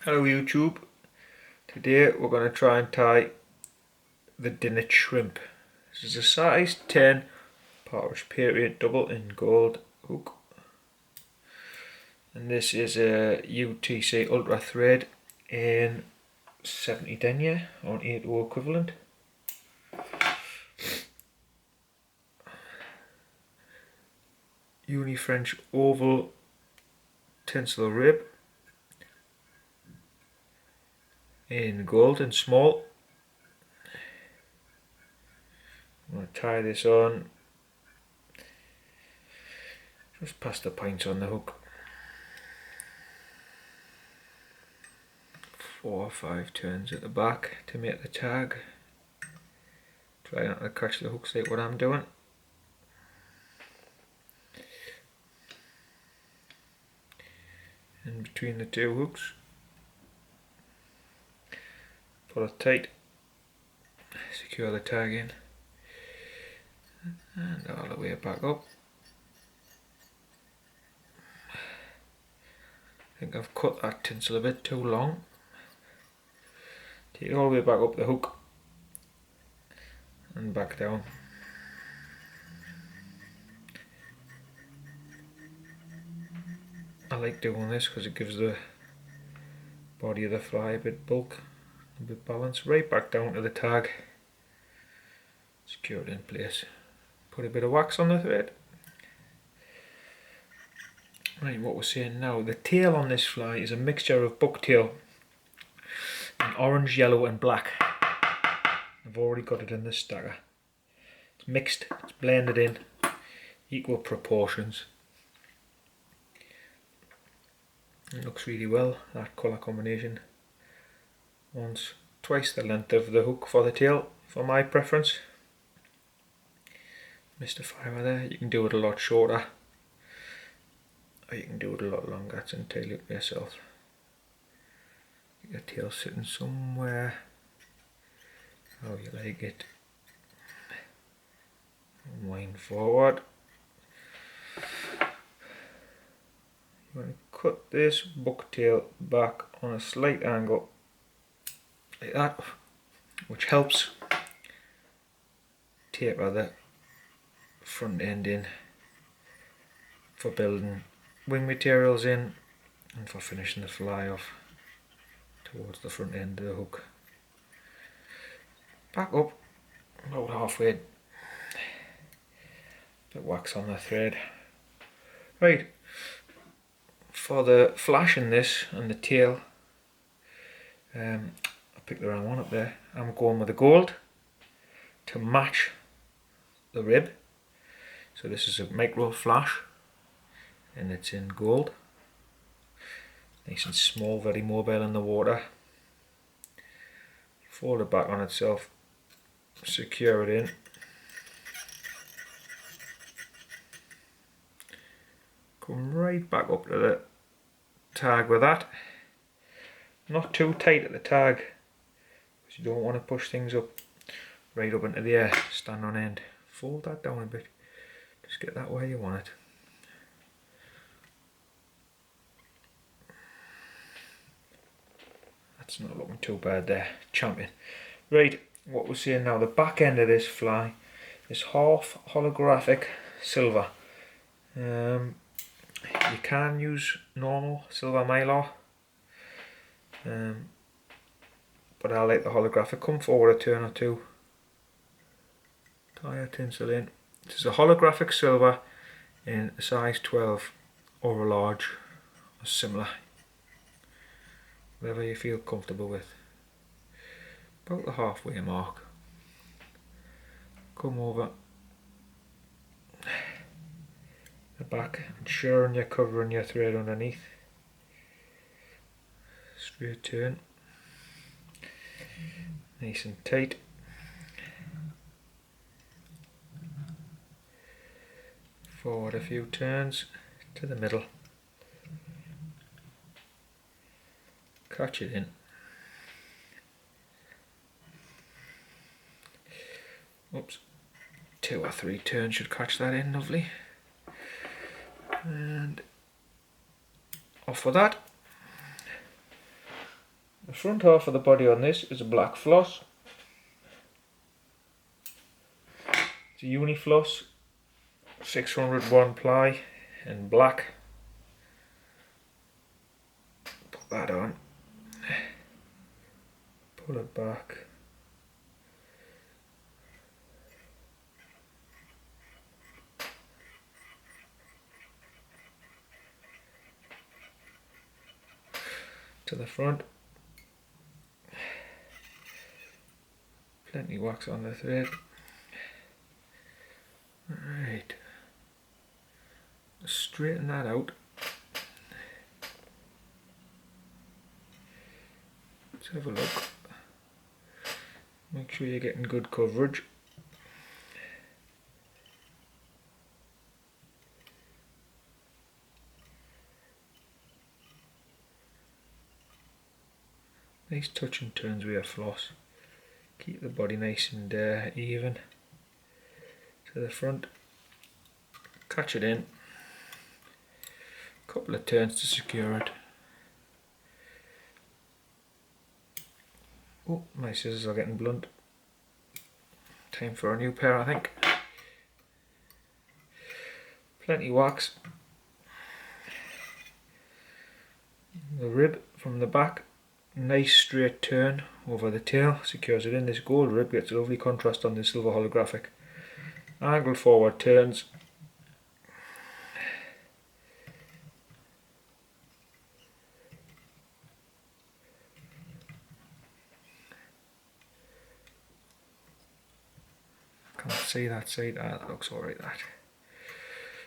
Hello YouTube. Today we're going to try and tie the dinnet shrimp. This is a size 10 partridge patriot double in gold hook. And this is a UTC ultra thread in 70 denier or 8/0 equivalent. Uni French oval tinsel rib in gold and small. I'm going to tie this on just past the points on the hook. 4 or 5 turns at the back to make the tag. Try not to catch the hooks like what I'm doing. In between the two hooks, pull it tight, secure the tag in, and all the way back up. I think I've cut that tinsel a bit too long. Take it all the way back up the hook and back down. I like doing this because it gives the body of the fly a bit bulk, a bit balance. Right back down to the tag, secure it in place. Put a bit of wax on the thread. Right, what we're saying now, the tail on this fly is a mixture of bucktail and orange, yellow and black. I've already got it in the stacker. It's mixed, it's blended in, equal proportions. It looks really well, that colour combination. Twice the length of the hook for the tail, for my preference. Missed a fibre there. You can do it a lot shorter, or you can do it a lot longer. It's entirely up to yourself. Get your tail sitting somewhere how you like it. Wind forward. You want to cut this bucktail back on a slight angle like that, which helps taper the front end in for building wing materials in and for finishing the fly off towards the front end of the hook. Back up about halfway, bit wax on the thread. Right, for the flash in this and the tail, I picked the wrong one up there. I'm going with the gold to match the rib. So this is a micro flash and it's in gold. Nice and small, very mobile in the water. Fold it back on itself, secure it in. Come right back up to the tag with that. Not too tight at the tag, because you don't want to push things up right up into the air, stand on end. Fold that down a bit, just get that where you want it. That's not looking too bad there, champion. Right, what we're seeing now, the back end of this fly is half holographic silver. You can use normal silver mylar, but I like the holographic. Come forward a turn or two, tie a tinsel in. This is a holographic silver in a size 12 or a large or similar, whatever you feel comfortable with. About the halfway mark. Come over the back, ensuring you're covering your thread underneath. Straight turn, nice and tight. Forward a few turns to the middle. Catch it in. Oops, 2 or 3 turns should catch that in, lovely. And off with that. The front half of the body on this is a black floss. It's a uni floss, 601 ply in black. Put that on, pull it back. To the front. Plenty wax on the thread. Right. Straighten that out. Let's have a look. Make sure you're getting good coverage. Nice touch and turns with your floss. Keep the body nice and even. To the front. Catch it in. Couple of turns to secure it. Oh, my scissors are getting blunt. Time for a new pair, I think. Plenty wax. The rib from the back. Nice straight turn over the tail, secures it in. This gold rib gets a lovely contrast on the silver holographic. Angled forward turns. Can't see that side. That looks alright. That.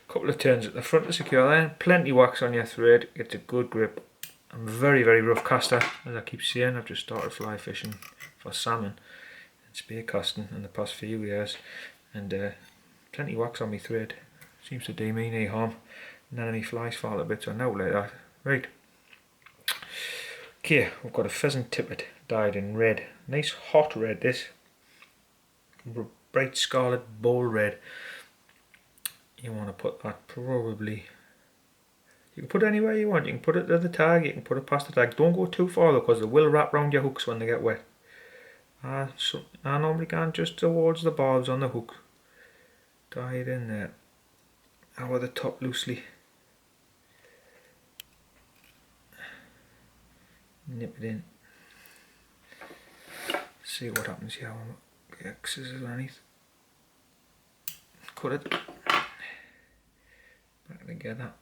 Couple of turns at the front to secure that. Plenty wax on your thread. Gets a good grip. I'm a very rough caster, as I keep saying. I've just started fly fishing for salmon and spear casting in the past few years, and plenty wax on my thread. Seems to do me no harm. None of my flies fall a bit or no like that. Right. Okay, we've got a pheasant tippet dyed in red. Nice hot red this. Bright scarlet bold red. You want to put that probably. You can put it anywhere you want. You can put it to the tag, you can put it past the tag. Don't go too far though, because they will wrap around your hooks when they get wet. So I normally can just towards the barbs on the hook. Tie it in there. Over the top loosely. Nip it in. See what happens here. Get scissors underneath. Cut it. Back together.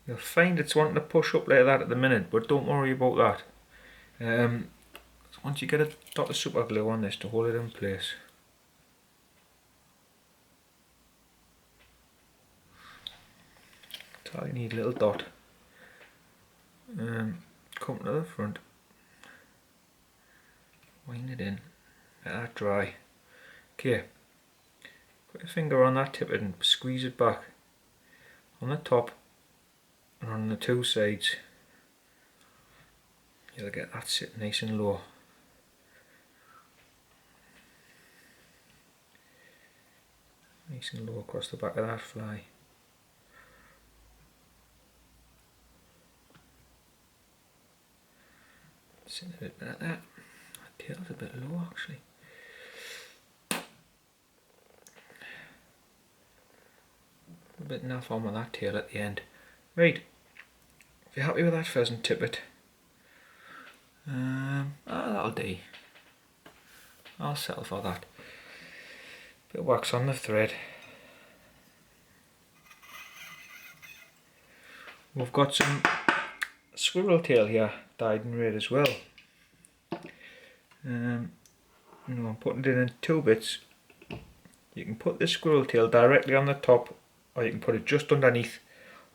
You'll find it's wanting to push up like that at the minute, but don't worry about that. Once you get a dot of super glue on this to hold it in place. That's all you need, a little dot. Come to the front. Wind it in. Let that dry. Okay. Put your finger on that tippet and squeeze it back. On the top. And on the two sides, you'll get that sit nice and low. Nice and low across the back of that fly. Sitting a bit like that. That tail's a bit low actually. A bit enough on with that tail at the end. Right, if you're happy with that pheasant tippet, that'll do. I'll settle for that. Bit of wax on the thread. We've got some squirrel tail here, dyed in red as well. I'm putting it in two bits. You can put the squirrel tail directly on the top, or you can put it just underneath.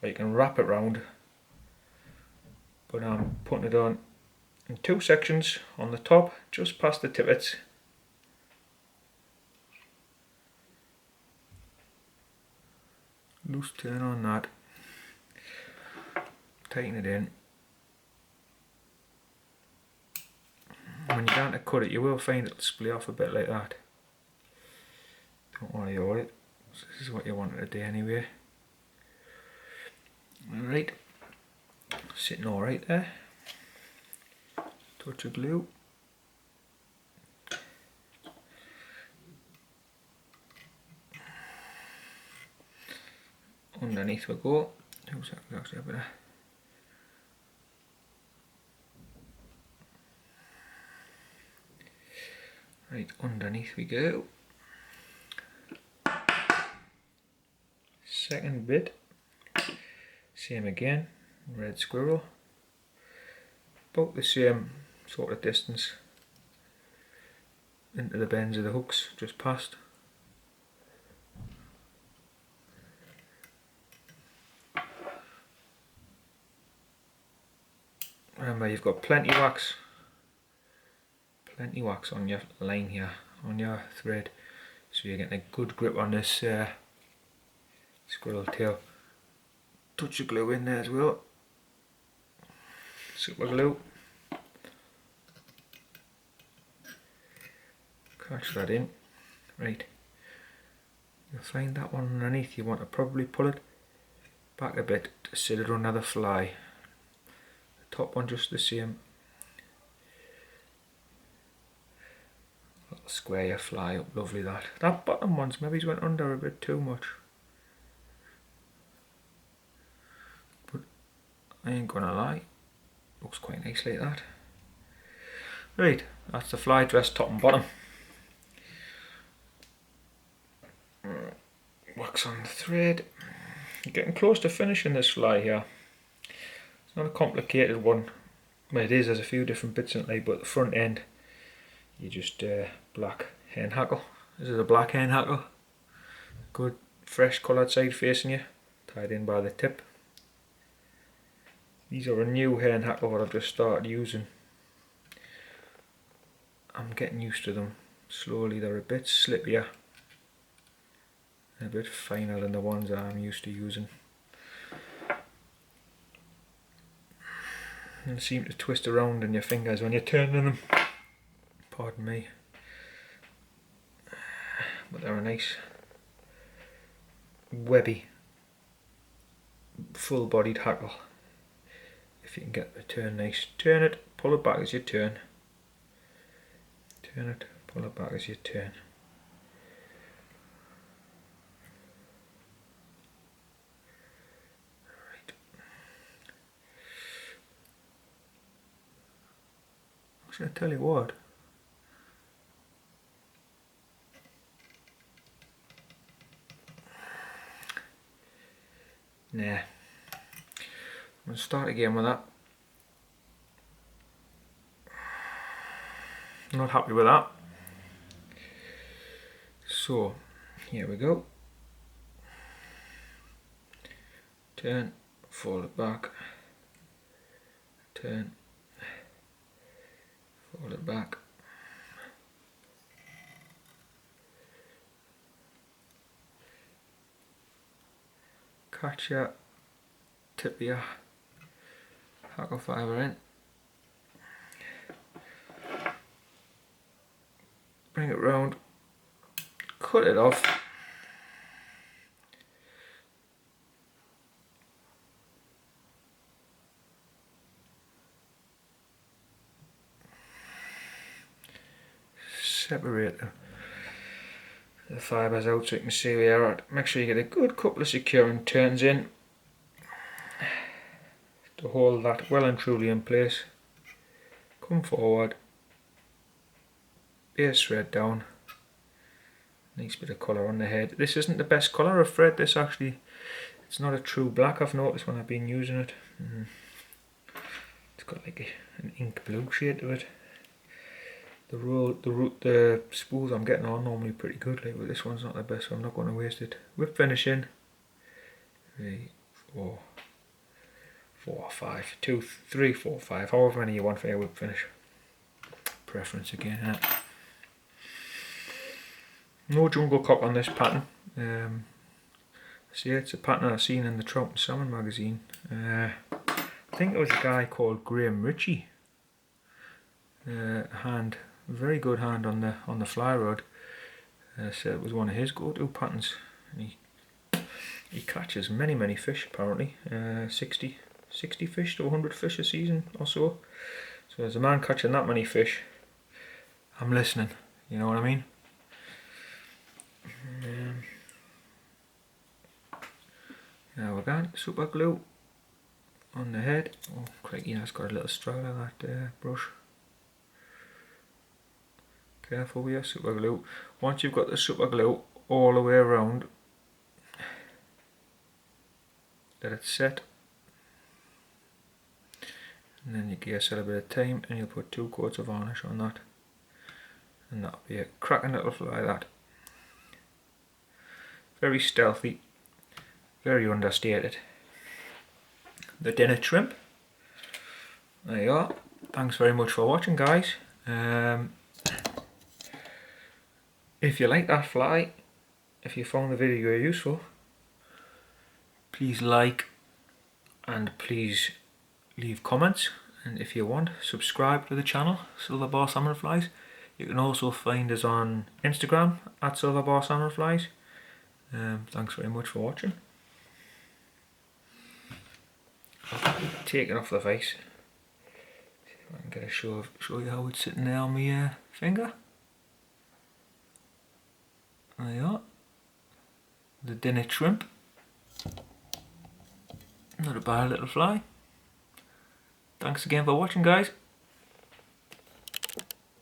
Or you can wrap it round, but I'm putting it on in two sections on the top, just past the tippets. Loose turn on that, tighten it in. When you're going to cut it, you will find it'll split off a bit like that. Don't worry about it, this is what you want it to do anyway. Alright, sitting alright there. touch of glue. Underneath we go. Actually a bit of right, underneath we go. Second bit, same again, red squirrel. About the same sort of distance into the bends of the hooks, just past. Remember, you've got plenty wax on your line here, on your thread, so you're getting a good grip on this squirrel tail. Touch of glue in there as well, super glue. Catch that in. Right, you'll find that one underneath, you want to probably pull it back a bit to sit it on another fly. The top one just the same. Little square your fly up, lovely that. That bottom one's maybe went under a bit too much. But I ain't gonna lie, looks quite nice like that. Right, that's the fly dress top and bottom. Wax on the thread. You're getting close to finishing this fly here. It's not a complicated one. Well, it is, there's a few different bits in it, but the front end, you just black hen hackle. This is a black hen hackle. Good, fresh coloured side facing you, tied in by the tip. These are a new hen hackle that I've just started using. I'm getting used to them slowly. They're a bit slippier, a bit finer than the ones I'm used to using. And seem to twist around in your fingers when you're turning them. Pardon me. But they're a nice webby, full-bodied hackle. If you can get the turn nice. Turn it, pull it back as you turn. Turn it, pull it back as you turn. Actually, I tell you what. Nah. I'm going to start again with that. Not happy with that. So, here we go. Turn, fold it back. Turn. Fold it back. Catch your tip of your hackle fibre in. Bring it round. Cut it off. Separate the fibres out so you can see where you're at. Make sure you get a good couple of securing turns in to hold that well and truly in place. Come forward, base thread down. Nice bit of colour on the head. This isn't the best colour of thread, this actually. It's not a true black, I've noticed when I've been using it. It's got like an ink blue shade to it. The spools I'm getting are normally pretty good, like, but this one's not the best, so I'm not going to waste it. Whip finish in. 3, 4, 5, 2, 3, 4, 5, however many you want for your whip finish. Preference again. Yeah. No jungle cock on this pattern. See, it's a pattern I've seen in the Trout and Salmon magazine. I think it was a guy called Graham Ritchie. Very good hand on the fly rod. Said it was one of his go-to patterns. And he catches many fish apparently. 60 fish to 100 fish a season or so. So as a man catching that many fish, I'm listening, you know what I mean? Now we're going super glue on the head. Oh crikey, that's got a little straggler on that brush. Careful with your super glue. Once you've got the super glue all the way around, let it set, and then you give yourself a bit of time and you'll put 2 coats of varnish on that, and that'll be a cracking little fly. That very stealthy, very understated. The dinnet shrimp. There you are. Thanks very much for watching, guys. If you like that fly, if you found the video useful, please like and please leave comments, and if you want, subscribe to the channel Silver Bar Salmon Flies. You can also find us on Instagram at Silver Bar Salmon Flies. Thanks very much for watching. I'll take it off the face. See if I can get a show you how it's sitting there on my finger. There you are. The dinnet shrimp. Not a bad little fly. Thanks again for watching, guys.